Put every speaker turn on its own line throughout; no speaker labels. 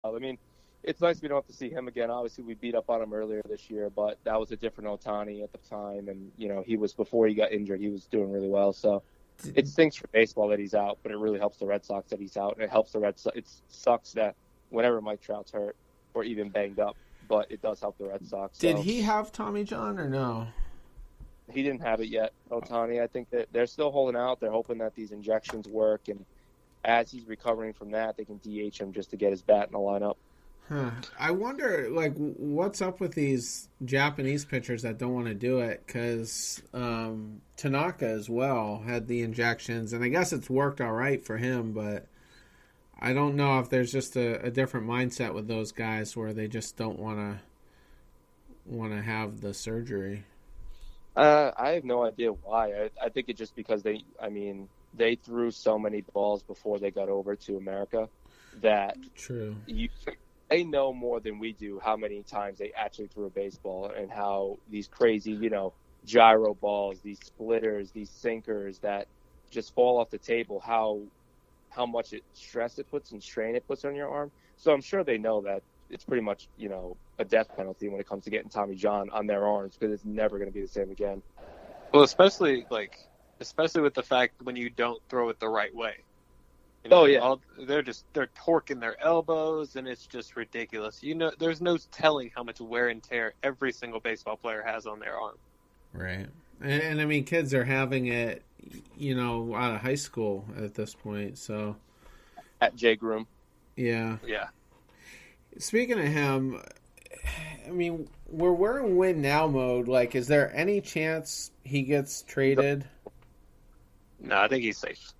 I mean, it's nice we don't have to see him again. Obviously, we beat up on him earlier this year, but that was a different Otani at the time, and he was before he got injured. He was doing really well, so it stinks for baseball that he's out, but it really helps the Red Sox that he's out, and it helps the Red Sox. It sucks that whenever Mike Trout's hurt or even banged up, but it does help the Red Sox.
Did he have Tommy John or no?
He didn't have it yet, Otani. I think that they're still holding out. They're hoping that these injections work, and as he's recovering from that, they can DH him just to get his bat in the lineup.
Huh. I wonder, what's up with these Japanese pitchers that don't want to do it? Because Tanaka as well had the injections, and I guess it's worked all right for him, but I don't know if there's just a different mindset with those guys where they just don't want to have the surgery.
I have no idea why. I think it's just because they threw so many balls before they got over to America that
True.
They know more than we do how many times they actually threw a baseball and how these crazy, gyro balls, these splitters, these sinkers that just fall off the table, how much stress it puts and strain it puts on your arm. So I'm sure they know that it's pretty much, a death penalty when it comes to getting Tommy John on their arms because it's never going to be the same again.
Well, especially with the fact when you don't throw it the right way. They're torquing their elbows, and it's just ridiculous. There's no telling how much wear and tear every single baseball player has on their arm.
Right. And I mean, kids are having it, out of high school at this point, so.
At Jay Groom.
Yeah.
Yeah.
Speaking of him, I mean, we're in win now mode. Is there any chance he gets traded?
No, I think he's safe.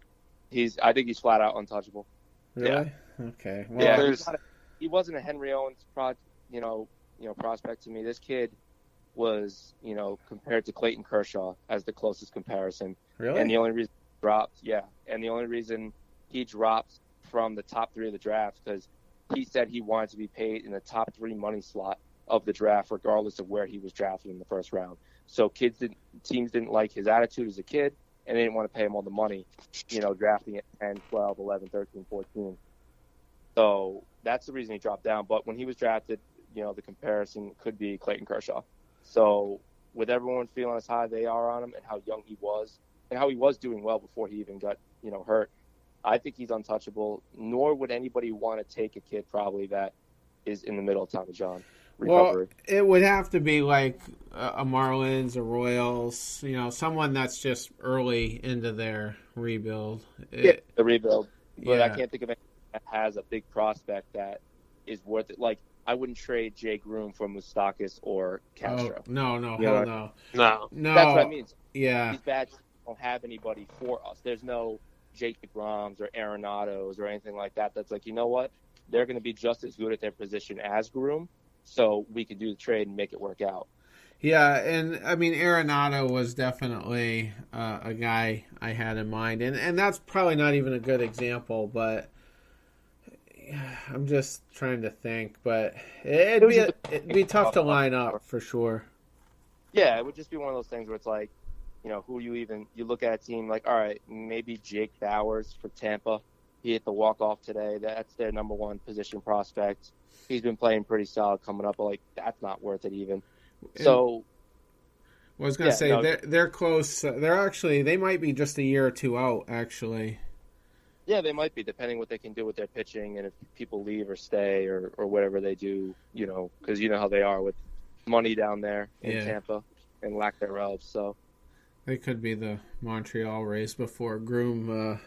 I think he's flat out untouchable.
Really? Yeah. Okay. Well,
yeah, he wasn't a Henry Owens prospect to me. This kid was, compared to Clayton Kershaw as the closest comparison.
Really?
And the only reason he dropped from the top 3 of the draft because he said he wanted to be paid in the top 3 money slot of the draft, regardless of where he was drafted in the first round. So teams didn't like his attitude as a kid, and they didn't want to pay him all the money, drafting at 10, 12, 11, 13, 14. So that's the reason he dropped down. But when he was drafted, the comparison could be Clayton Kershaw. So with everyone feeling as high they are on him and how young he was and how he was doing well before he even got, hurt, I think he's untouchable, nor would anybody want to take a kid probably that is in the middle of Tommy John recovery.
Well, it would have to be like a Marlins, a Royals, someone that's just early into their rebuild.
The rebuild. But yeah. I can't think of anyone that has a big prospect that is worth it. I wouldn't trade Jay Groom for Moustakas or Castro.
Oh, no.
No.
That's what I mean.
Yeah.
These bad don't have anybody for us. There's no Jake DeGroms or Arenados or anything like that. That's you know what? They're going to be just as good at their position as Groom, so we could do the trade and make it work out.
Yeah, and I mean, Arenado was definitely a guy I had in mind, and that's probably not even a good example, but I'm just trying to think. But it'd be tough to line up for sure.
Yeah, it would just be one of those things where it's who you look at a team all right, maybe Jake Bauers for Tampa. He hit the walk-off today. That's their number 1 position prospect. He's been playing pretty solid coming up, but that's not worth it even. So,
I was going to say they're close. They might be just a year or 2 out, actually.
Yeah, they might be, depending what they can do with their pitching and if people leave or stay or whatever they do, because you know how they are with money down there in Tampa and lack thereof. So
they could be the Montreal race before Groom,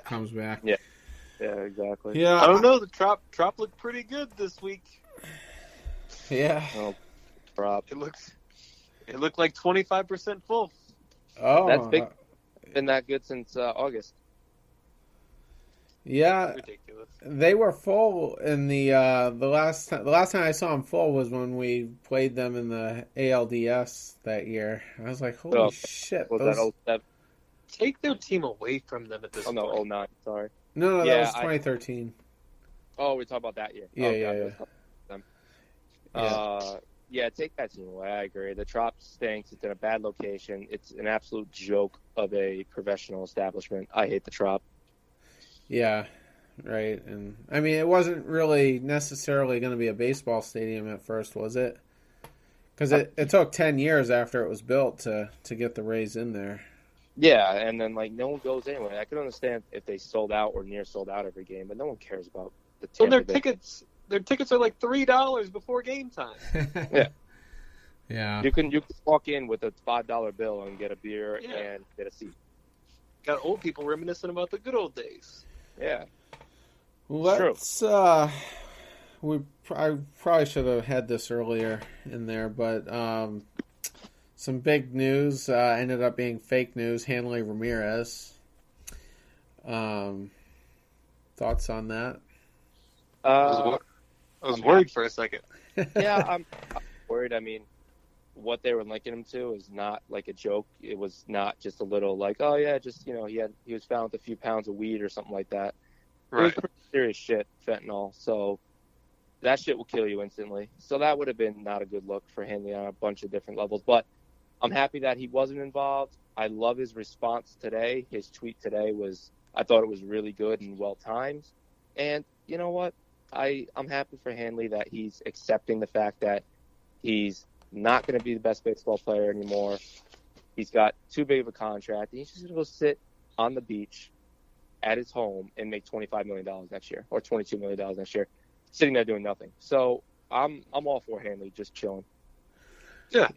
comes back.
Yeah, exactly.
Yeah,
I don't know. The Trop looked pretty good this week.
Yeah.
Oh, Trop.
It looked like 25% full.
Oh,
that's big. Been that good since August.
Yeah,
ridiculous.
They were full in the last time I saw them full was when we played them in the ALDS that year. I was like, holy shit!
Was that 07?
Take their team away from them at this point.
Oh, no, 09, sorry.
No, that was 2013.
We're talking about that year. Yeah, take that team away. I agree. The Trop stinks. It's in a bad location. It's an absolute joke of a professional establishment. I hate the Trop.
Yeah, right? And I mean, it wasn't really necessarily going to be a baseball stadium at first, was it? Because it took 10 years after it was built to get the Rays in there.
Yeah, and then like no one goes anyway. I can understand if they sold out or near sold out every game, but no one cares about the Tampa
Well,
Bay.
their tickets are like $3 before game time.
Yeah.
Yeah.
You can walk in with a $5 bill and get a beer and get a seat.
Got old people reminiscing about the good old days.
Yeah.
Let's I probably should have had this earlier in there, but some big news ended up being fake news. Hanley Ramirez. Thoughts on that?
I was worried for a second.
Yeah, I'm worried. I mean, what they were linking him to is not like a joke. It was not just a little like, oh yeah, just he was found with a few pounds of weed or something like that. Right. It was pretty serious shit, fentanyl. So that shit will kill you instantly. So that would have been not a good look for Hanley on a bunch of different levels. But I'm happy that he wasn't involved. I love his response today. His tweet today I thought it was really good and well timed. And you know what? I'm happy for Hanley that he's accepting the fact that he's not going to be the best baseball player anymore. He's got too big of a contract. And he's just going to go sit on the beach at his home and make $25 million next year or $22 million next year, sitting there doing nothing. So I'm all for Hanley just chilling.
Yeah.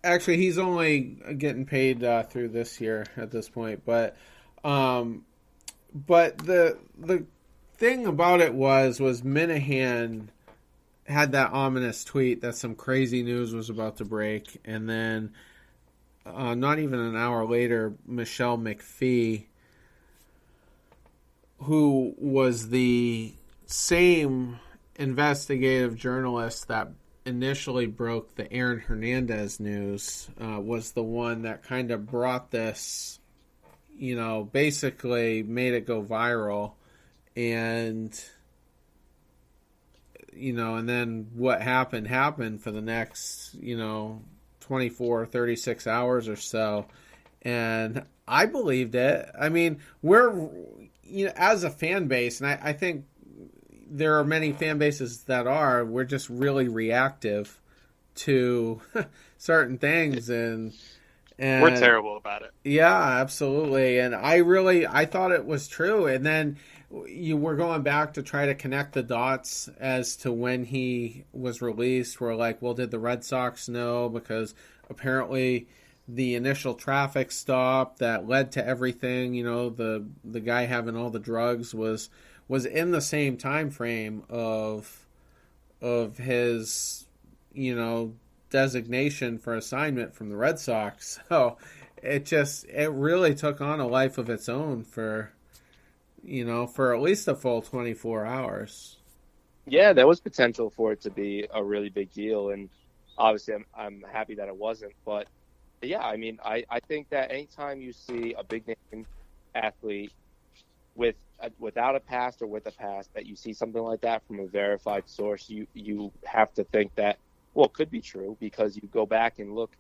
Actually, he's only getting paid through this year at this point. But the thing about it was Minahan had that ominous tweet that some crazy news was about to break, and then not even an hour later, Michelle McPhee, who was the same investigative journalist that initially broke the Aaron Hernandez news, was the one that kind of brought this, basically made it go viral. And and then what happened for the next, 24, 36 hours or so. And I believed it. I mean, we're, as a fan base, and I think there are many fan bases that we're just really reactive to certain things. And
we're terrible about it.
Yeah, absolutely. And I thought it was true. And then you were going back to try to connect the dots as to when he was released. We're like, well, did the Red Sox know? Because apparently the initial traffic stop that led to everything, the guy having all the drugs was in the same time frame of his, designation for assignment from the Red Sox. So it really took on a life of its own for at least a full 24 hours.
Yeah, there was potential for it to be a really big deal, and obviously I'm happy that it wasn't. But yeah, I mean, I think that anytime you see a big name athlete without a past or with a past, that you see something like that from a verified source, you have to think that, well, it could be true, because you go back and look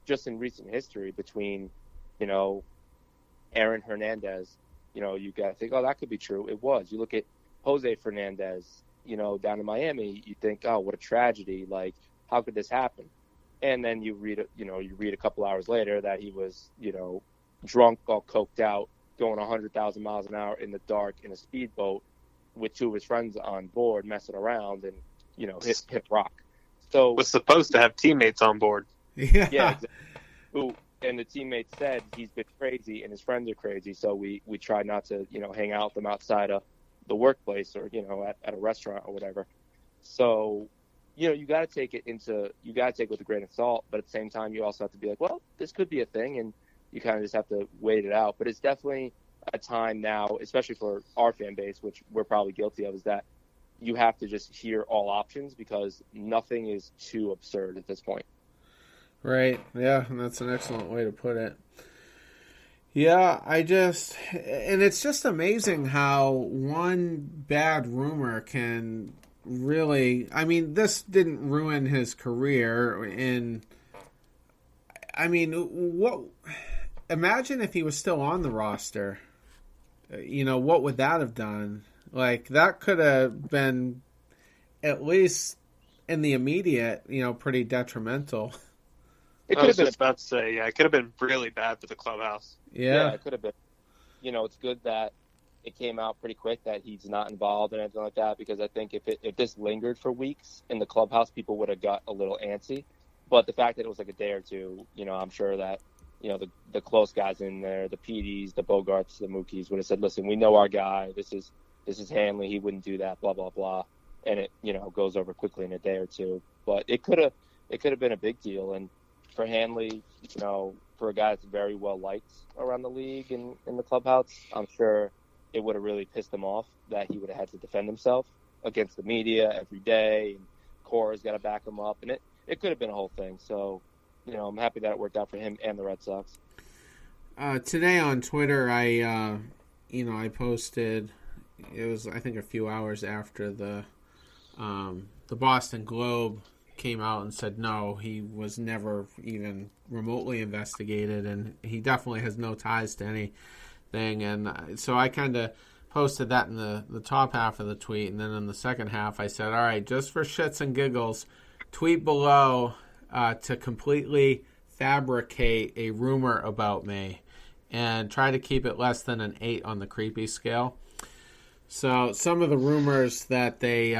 just in recent history between, Aaron Hernandez. You got to think, oh, that could be true. It was. You look at Jose Fernandez, down in Miami, you think, oh, what a tragedy. Like, how could this happen? And then you read a couple hours later that he was, drunk, all coked out, going 100,000 miles an hour in the dark in a speedboat with two of his friends on board, messing around and, hit rock. So
was supposed to have teammates on board.
Yeah.
Exactly. And the teammates said he's been crazy and his friends are crazy, so we try not to, hang out with them outside of the workplace or, at a restaurant or whatever. So, you got to take it with a grain of salt, but at the same time, you also have to be like, well, this could be a thing, and you kind of just have to wait it out. But it's definitely a time now, especially for our fan base, which we're probably guilty of, is that you have to just hear all options, because nothing is too absurd at this point.
Right. Yeah, and that's an excellent way to put it. Yeah, and it's just amazing how one bad rumor can really, this didn't ruin his career imagine if he was still on the roster what would that have done? Like, that could have been, at least in the immediate, pretty detrimental.
I was just about to say, it could have been really bad for the clubhouse.
Yeah,
it could have been. It's good that it came out pretty quick that he's not involved and anything like that, because I think if this lingered for weeks in the clubhouse, people would have got a little antsy. But the fact that it was like a day or two, I'm sure that, the close guys in there, the PDs, the Bogarts, the Mookies would have said, listen, we know our guy. This is Hanley. He wouldn't do that, blah, blah, blah. And it, goes over quickly in a day or two. But it could have been a big deal. And for Hanley, for a guy that's very well liked around the league and in the clubhouse, I'm sure it would have really pissed him off that he would have had to defend himself against the media every day. And Cora's got to back him up. And it could have been a whole thing. So, I'm happy that it worked out for him and the Red Sox.
Today on Twitter, I posted, it was, I think, a few hours after the Boston Globe came out and said, no, he was never even remotely investigated, and he definitely has no ties to anything. And so I kind of posted that in the top half of the tweet, and then in the second half I said, all right, just for shits and giggles, tweet below to completely fabricate a rumor about me and try to keep it less than an 8 on the creepy scale. So some of the rumors that they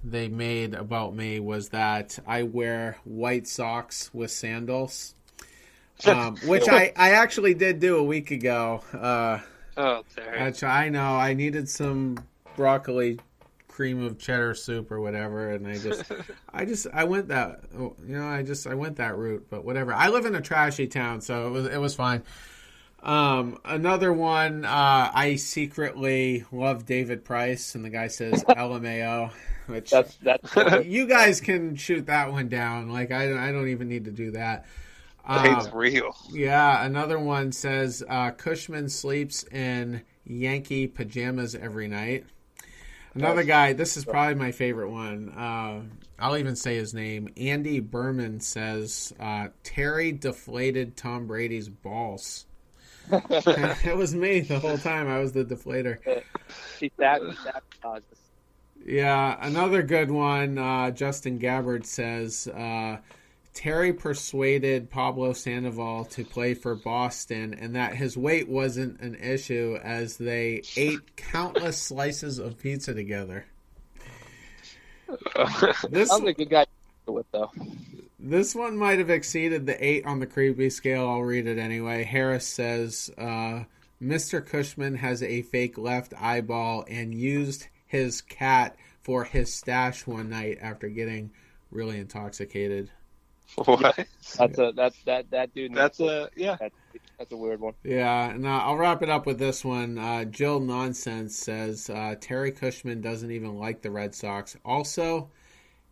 made about me was that I wear white socks with sandals, which I actually did do a week ago. Which I know I needed some broccoli cream of cheddar soup or whatever, and I went that I went that route, but whatever. I live in a trashy town, so it was fine. Another one, I secretly love David Price, and the guy says LMAO, which that's you guys can shoot that one down. Like, I don't even need to do that.
It's real.
Yeah, another one says Cushman sleeps in Yankee pajamas every night. Another guy, this is probably my favorite one. I'll even say his name. Andy Berman says Terry deflated Tom Brady's balls. It was me the whole time. I was the deflator. Yeah, another good one. Justin Gabbard says Terry persuaded Pablo Sandoval to play for Boston, and that his weight wasn't an issue as they ate countless slices of pizza together.
This sounds like a good guy to with, though.
This one might have exceeded the 8 on the creepy scale. I'll read it anyway. Harris says, Mr. Cushman has a fake left eyeball and used his cat for his stash one night after getting really intoxicated.
What?
That dude.
That's a
weird one.
Yeah, and I'll wrap it up with this one. Jill Nonsense says Terry Cushman doesn't even like the Red Sox. Also,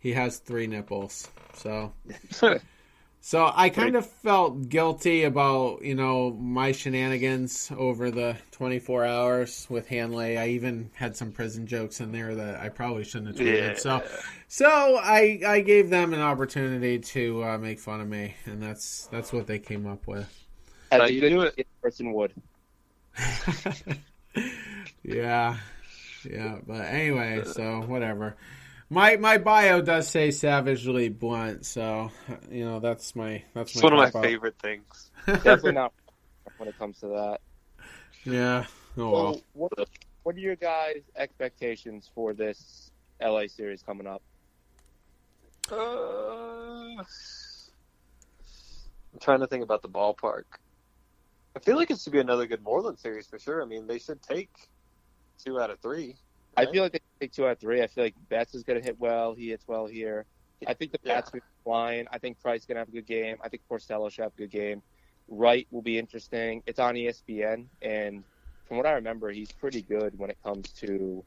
he has 3 nipples. So I kind of felt guilty about, my shenanigans over the 24 hours with Hanley. I even had some prison jokes in there that I probably shouldn't have tweeted. Yeah. So I gave them an opportunity to make fun of me, and that's what they came up with.
As a good person would.
Yeah. But anyway, so whatever. My bio does say savagely blunt, so that's my
it's one of my favorite things.
Definitely not when it comes to that.
Yeah.
Oh, well. So what are your guys' expectations for this LA series coming up?
I'm trying to think about the ballpark. I feel like it should be another good Moreland series for sure. I mean, they should take 2 out of 3. Right?
I feel like they take 2 out of 3. I feel like Betts is going to hit well. He hits well here. I think the Bats will be flying. I think Price is going to have a good game. I think Porcello should have a good game. Wright will be interesting. It's on ESPN, and from what I remember, he's pretty good when it comes to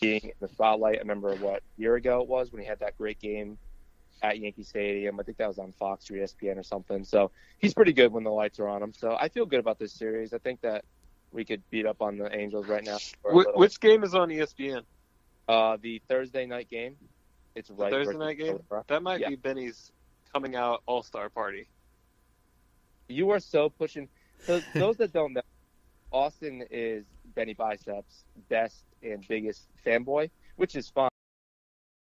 being in the spotlight. I remember a year ago it was when he had that great game at Yankee Stadium. I think that was on Fox or ESPN or something. So he's pretty good when the lights are on him. So I feel good about this series. I think that we could beat up on the Angels right now.
Which game is on ESPN?
The Thursday night game. It's Wright.
Thursday night game? That might be Benny's coming out all-star party.
You are so pushing. So those that don't know, Austin is Benny Biceps best and biggest fanboy, which is fine.